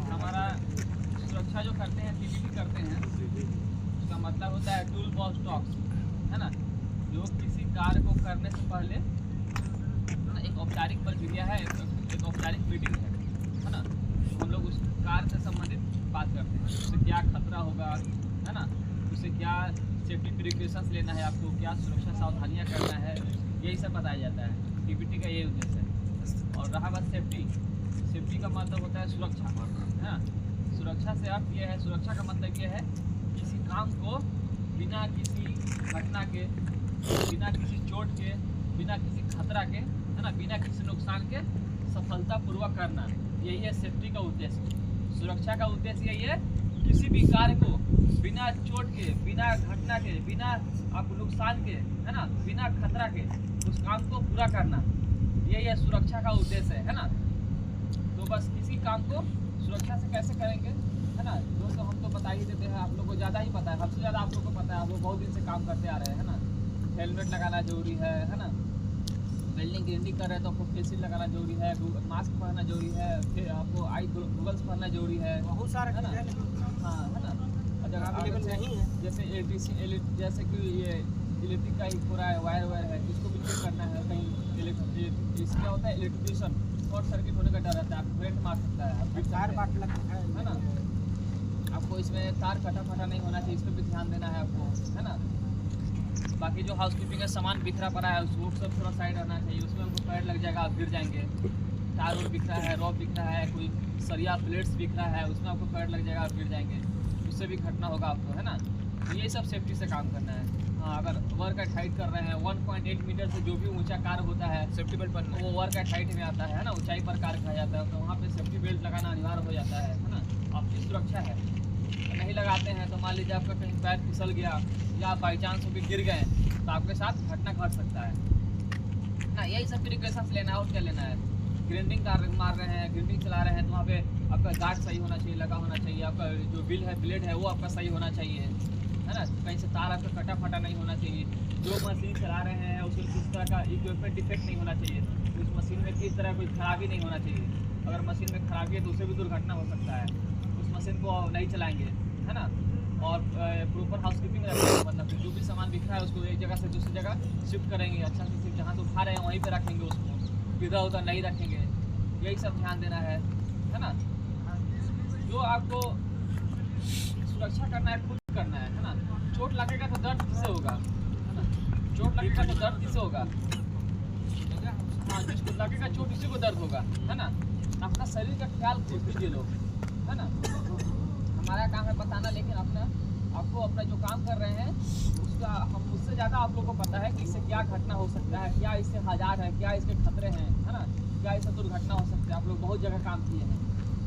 हमारा सुरक्षा जो करते हैं टीपीपी करते हैं, उसका मतलब होता है टूल बॉक्स टॉक्स, है ना। जो किसी कार्य को करने से पहले एक औपचारिक प्रक्रिया है, एक औपचारिक मीटिंग है ना। हम लोग उस कार्य से संबंधित बात करते हैं, उससे क्या खतरा होगा, है ना, उससे क्या सेफ्टी प्रिकॉशंस लेना है, आपको क्या सुरक्षा सावधानियाँ करना है, यही सब बताया जाता है। टीपीटी का यही उद्देश्य है। और रहा बात सेफ्टी, सेफ्टी का मतलब होता है सुरक्षा, है ना। सुरक्षा से अर्थ ये है, सुरक्षा का मतलब ये है किसी काम को बिना किसी घटना के, बिना किसी चोट के, बिना किसी खतरा के, है ना, बिना किसी नुकसान के सफलतापूर्वक करना, यही है सेफ्टी का उद्देश्य। सुरक्षा का उद्देश्य यही है किसी भी कार्य को बिना चोट के, बिना घटना के, बिना आपको नुकसान के, है ना, बिना खतरा के उस काम को पूरा करना, यही है सुरक्षा का उद्देश्य, है ना। तो बस किसी काम को सुरक्षा से कैसे करेंगे, है ना, दोस्तों हम तो बता ही देते हैं, आप लोग को ज़्यादा ही पता है, सबसे ज़्यादा आप लोग को पता है, आप लोग बहुत दिन से काम करते आ रहे हैं, है ना। हेलमेट लगाना जरूरी है ना। वेल्डिंग ग्राइंडिंग कर रहे हैं तो आपको फेस शील्ड लगाना जरूरी है, मास्क पहनना जरूरी है, फिर आपको आई गूगल्स पहनना जरूरी है, बहुत सारा है ना। हाँ, है ना। अगर नहीं है जैसे जैसे कि ये इलेक्ट्रिक का ही पूरा वायर है, इसको भी चेक करना है। कहीं इसका होता है इलेक्ट्रिशियन, शॉर्ट सर्किट होने का डर रहता है, आपको करंट मार सकता है, तार काट लगता है ना। आपको इसमें तार कटा फटा नहीं होना चाहिए, इस पर भी ध्यान देना है आपको, है ना। बाकी जो हाउसकीपिंग का सामान बिखरा पड़ा है उसको सब थोड़ा साइड रहना चाहिए, उसमें आपको पैर लग जाएगा, आप गिर जाएंगे। तार और बिखरा है, रॉड बिखरा है, कोई सरिया प्लेट्स बिखरा है, उसमें आपको पैर लग जाएगा, आप गिर जाएंगे, उससे भी घटना होगा आपको, है ना। तो ये सब सेफ्टी से काम करना है। हाँ, अगर वर्क एट हाइट कर रहे हैं 1.8 मीटर से जो भी ऊंचा कार्य होता है सेफ्टी बेल्ट पहनना, वो वर्क एट हाइट में आता है ना, ऊंचाई पर कार्य कहा जाता है, तो वहाँ पे सेफ्टी बेल्ट लगाना अनिवार्य हो जाता है ना। आपकी सुरक्षा है, नहीं लगाते हैं तो मान लीजिए आपका कहीं पैर फिसल गया या बाई चांस होकर गिर गए तो आपके साथ घटना घट सकता है ना। यही सब प्रिकॉशंस लेना है, और क्या लेना है। ग्राइंडिंग कार्य मार रहे हैं, ग्राइंडिंग चला रहे हैं तो वहाँ पे आपका गार्ड सही होना चाहिए, लगा होना चाहिए, आपका जो ब्लेड है वो आपका सही होना चाहिए, है ना। कहीं से तार आपका कटा फटा नहीं होना चाहिए। जो मशीन चला रहे हैं उसमें किस तरह का इक्विपमेंट डिफेक्ट नहीं होना चाहिए, उस मशीन में किस तरह कोई खराबी नहीं होना चाहिए। अगर मशीन में खराबी है तो उससे भी दुर्घटना हो सकता है, उस मशीन को नहीं चलाएंगे, है ना। और प्रॉपर हाउसकीपिंग रखेंगे, मतलब जो भी सामान बिखरा है उसको एक जगह से दूसरी जगह शिफ्ट करेंगे, अच्छा से सिर्फ जहाँ से उठा रहे हैं वहीं पे रखेंगे, उसको इधर उधर नहीं रखेंगे, यही सब ध्यान देना है ना। जो आपको सुरक्षा करना है खुद करना है ना। चोट लगेगा तो दर्द किससे होगा, है ना। चोट लगेगा तो दर्द किससे होगा, हाँ, जिसको लगेगा चोट इसी को दर्द होगा, है ना। अपना शरीर का ख्याल खुद कीजिए लोग, है ना। हमारा काम है बताना, लेकिन आपको अपना जो काम कर रहे हैं उसका उससे ज़्यादा आप लोगों को पता है कि इससे क्या घटना हो सकता है, क्या इससे हजार है, क्या इसके खतरे हैं, है ना, क्या इससे दुर्घटना हो सकती है। आप लोग बहुत जगह काम किए हैं,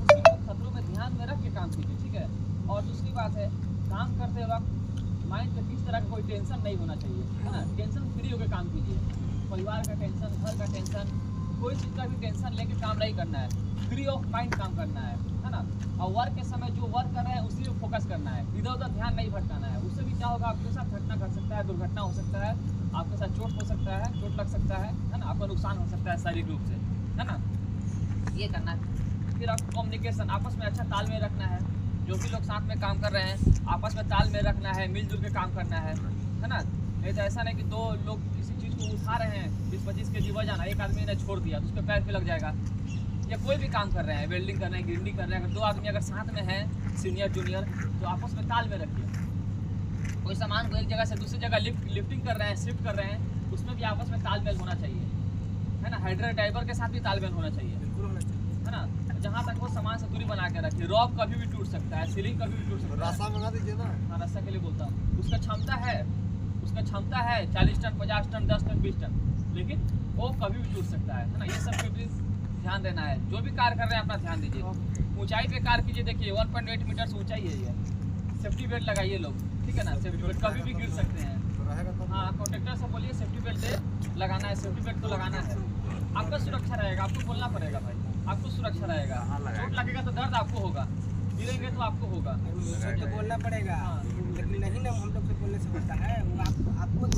उसी खतरों में ध्यान में रख के काम कीजिए, ठीक है। और दूसरी बात है, काम करते वक्त माइंड पे किस तरह का कोई टेंशन नहीं होना चाहिए, है ना। टेंशन फ्री होकर काम कीजिए। परिवार का टेंशन, घर का टेंशन, कोई चीज़ का भी टेंशन लेके काम नहीं करना है, फ्री ऑफ माइंड काम करना है ना। और वर्क के समय जो वर्क कर रहे हैं उसी में फोकस करना है, इधर उधर ध्यान नहीं भटकाना है। उससे भी क्या होगा, आपके साथ घटना घट सकता है, दुर्घटना हो सकता है, आपके साथ चोट हो सकता है, चोट लग सकता है ना, आपका नुकसान हो सकता है शारीरिक रूप से, है ना। ये करना है। फिर आपको कम्युनिकेशन, आपस में अच्छा तालमेल रखना है। जो भी लोग साथ में काम कर रहे हैं आपस में तालमेल रखना है, मिलजुल के काम करना है ना। नहीं तो ऐसा नहीं कि दो लोग किसी चीज़ को उठा रहे हैं 20-25 kg वजन, एक आदमी ने छोड़ दिया तो उसके पैर पे लग जाएगा। या कोई भी काम कर रहे हैं, वेल्डिंग कर रहे हैं, ग्राइंडिंग कर रहे हैं, अगर दो आदमी अगर साथ में हैं, सीनियर जूनियर, तो आपस में तालमेल रखिए। कोई सामान को एक जगह से दूसरी जगह लिफ्टिंग कर रहे हैं, शिफ्ट कर रहे हैं, उसमें भी आपस में तालमेल होना चाहिए, है ना। हाइड्रा ड्राइवर के साथ भी तालमेल होना चाहिए, बिल्कुल होना चाहिए, है ना। जहाँ तक वो सामान से दूरी बना के रखिए। रॉब कभी भी टूट सकता है, सीलिंग कभी भी टूट सकता है। रास्ता मंगा दीजिए ना। हाँ, रास्ता के लिए बोलता हूँ। उसका क्षमता है 40 टन, 50 टन, 10 टन, 20 टन, लेकिन वो कभी भी टूट सकता है ना। ये सब पे भी ध्यान देना है। जो भी कार्य कर रहे हैं अपना ध्यान दीजिए। ऊंचाई पे कार्य कीजिए, देखिए 1.8 मीटर से ऊंचाई है ये। सेफ्टी बेल्ट लगाइए लोग, ठीक है ना। सेफ्टी बेल्ट कभी भी गिर सकते हैं। हाँ, कॉन्ट्रेक्टर से बोलिए सेफ्टी बेल्ट लगाना है, सेफ्टी बेल्ट तो लगाना है। आपका सुरक्षा रहेगा, आपको बोलना पड़ेगा भाई, आपको सुरक्षा रहेगा। चोट लगेगा तो दर्द आपको होगा, गिरेंगे तो आपको होगा, तो बोलना पड़ेगा। लेकिन नहीं ना, हम लोग से बोलने से होता है, वो आपको